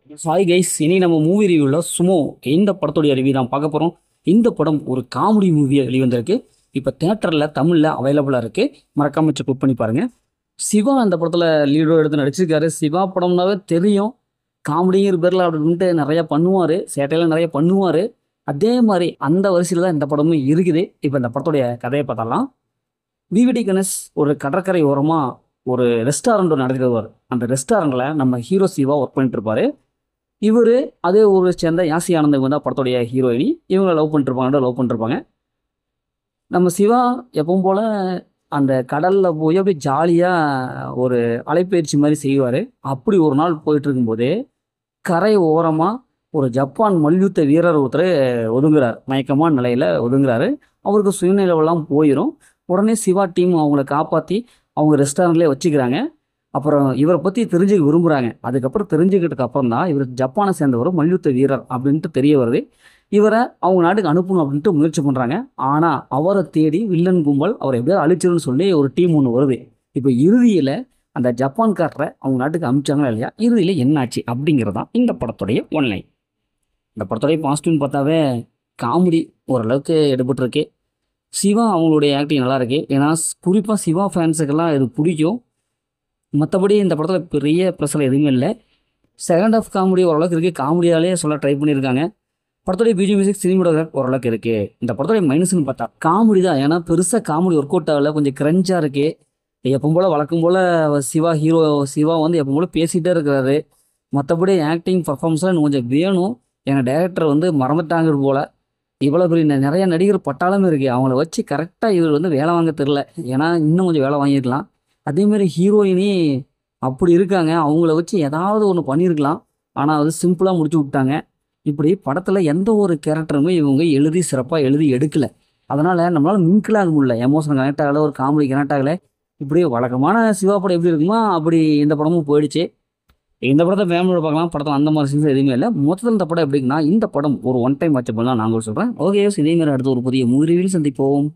Hi guys, இனி நம்ம movie ரிவ்யூவில் சுமோ இந்த படத்துடைய ரிவ்யூ தான் பார்க்க போகிறோம். இந்த படம் ஒரு காமெடி மூவியாக வெளிவந்திருக்கு. இப்போ தேட்டரில் தமிழில் அவைலபிளாக இருக்குது. மறக்காம செக் பண்ணி பாருங்கள். சிவா அந்த படத்தில் லீடோ எடுத்து நடிச்சிருக்காரு. சிவா படம்னாவே தெரியும், காமெடிங்கிற பேரில் அப்படின்ட்டு நிறையா பண்ணுவார், சேட்டையெல்லாம் நிறைய பண்ணுவார். அதே மாதிரி அந்த வரிசையில் தான் இந்த படமும் இருக்குது. இப்போ இந்த படத்துடைய கதையை பார்த்தலாம். விவிடி கணேஷ் ஒரு கடற்கரை ஓரமாக ஒரு ரெஸ்டாரண்ட் நடத்திட்டு வருவார். அந்த ரெஸ்டாரண்ட்டில் நம்ம ஹீரோ சிவா ஒர்க் பண்ணிட்டு இருப்பார். இவர் அதே ஊரை சேர்ந்த யாசி ஆனந்த் வந்து படத்துடைய ஹீரோயினி. இவங்க லவ் பண்ணிருப்பாங்க. நம்ம சிவா எப்பவும் போல் அந்த கடலில் போய் அப்படியே ஜாலியாக ஒரு அலைப்பயிற்சி மாதிரி செய்வார். அப்படி ஒரு நாள் போயிட்டு இருக்கும்போதே கரை ஓரமாக ஒரு ஜப்பான் மல்யுத்த வீரர் ஒருத்தர் ஒதுங்குறார். மயக்கமான நிலையில் ஒதுங்குறாரு. அவருக்கு சுயநிலைவெல்லாம் போயிடும். உடனே சிவா டீம் அவங்கள காப்பாற்றி அவங்க ரெஸ்டாரண்ட்லேயே வச்சுக்கிறாங்க. அப்புறம் இவரை பற்றி தெரிஞ்சுக்க விரும்புகிறாங்க. அதுக்கப்புறம் தெரிஞ்சுக்கிட்டதுக்கு அப்புறம் தான் இவர் ஜப்பானை சேர்ந்தவர், மல்யுத்த வீரர் அப்படின்ட்டு தெரிய வருது. இவரை அவங்க நாட்டுக்கு அனுப்பணும் அப்படின்ட்டு முயற்சி பண்ணுறாங்க. ஆனால் அவரை தேடி வில்லன் கும்பல் அவரை எப்படியாவது அழிச்சிருன்னு சொல்லி ஒரு டீம் ஒன்று வருது. இப்போ இறுதியில் அந்த ஜப்பான்காரரை அவங்க நாட்டுக்கு அனுப்பிச்சாங்களா இல்லையா, இறுதியில் என்னாச்சு அப்படிங்கிறது தான் இந்த படத்துடைய ஒன்லைன். இந்த படத்துடைய பாசிட்டிவ்னு பார்த்தாவே காமெடி ஓரளவுக்கு எடுபட்டுருக்கு. சிவா அவங்களுடைய ஆக்டிங் நல்லா இருக்கு. ஏன்னா குறிப்பாக சிவா ஃபேன்ஸுக்கெல்லாம் இது பிடிக்கும். மற்றபடி இந்த படத்தில் பெரிய ப்ளஸ்ஸில் எதுவுமே இல்லை. செகண்ட் ஆஃப் காமெடி ஓரளவுக்கு இருக்குது. காமெடியாலே சொல்ல ட்ரை பண்ணியிருக்காங்க. படத்துடைய பிஜி மியூசிக், சினிமோட்டோகிராஃப் ஓரளவுக்கு இருக்குது. இந்த படத்துடைய மைனஸ்னு பார்த்தா காமெடி தான். ஏன்னா பெருசாக காமெடி ஒர்க் அவுட் ஆகலை. கொஞ்சம் கிரஞ்சாக இருக்குது. எப்பவும் போல் வழக்கம் போல் சிவா வந்து எப்பவும் போல் பேசிகிட்டே இருக்கிறாரு. மற்றபடி ஆக்டிங் பர்ஃபார்மன்ஸ்லாம் இன்னும் கொஞ்சம் வேணும். ஏன்னா டைரக்டர் வந்து மறந்துட்டாங்க போல். இவ்வளோ பெரிய நிறைய நடிகர் பட்டாளமே இருக்குது. அவங்கள வச்சு கரெக்டாக இவர் வந்து வேலை வாங்க தெரில. ஏன்னா இன்னும் கொஞ்சம் வேலை வாங்கியிருக்கலாம். அதேமாரி ஹீரோயினி அப்படி இருக்காங்க. அவங்கள வச்சு ஏதாவது ஒன்று பண்ணியிருக்கலாம். ஆனால் அது சிம்பிளாக முடிச்சு விட்டாங்க. இப்படி படத்தில் எந்த ஒரு கேரக்டருமே இவங்க சிறப்பாக எழுதி எடுக்கலை. அதனால் நம்மளால் மிங்கிள் ஆக முடியல. எமோஷனல் கனெக்ட் ஆகலை, ஒரு காமெடி கனெக்ட் ஆகலை. இப்படி வழக்கமான சிவா படம் எப்படி இருக்குமோ அப்படி இந்த படமும் போயிடுச்சு. இந்த படத்தை ஃபேமிலியோட பார்க்கலாம். படத்தில் அந்த மாதிரி சீன்ஸ் எதுவுமே இல்லை. மொத்தத்தில் இந்த படம் எப்படின்னா, இந்த படம் ஒரு ஒன் டைம் வாட்சபிள் தான் நாங்கள் சொல்கிறேன். ஓகே, இதேமாதிரி அடுத்த ஒரு புதிய மூவி ரிவ்யூவில் சந்திப்போம்.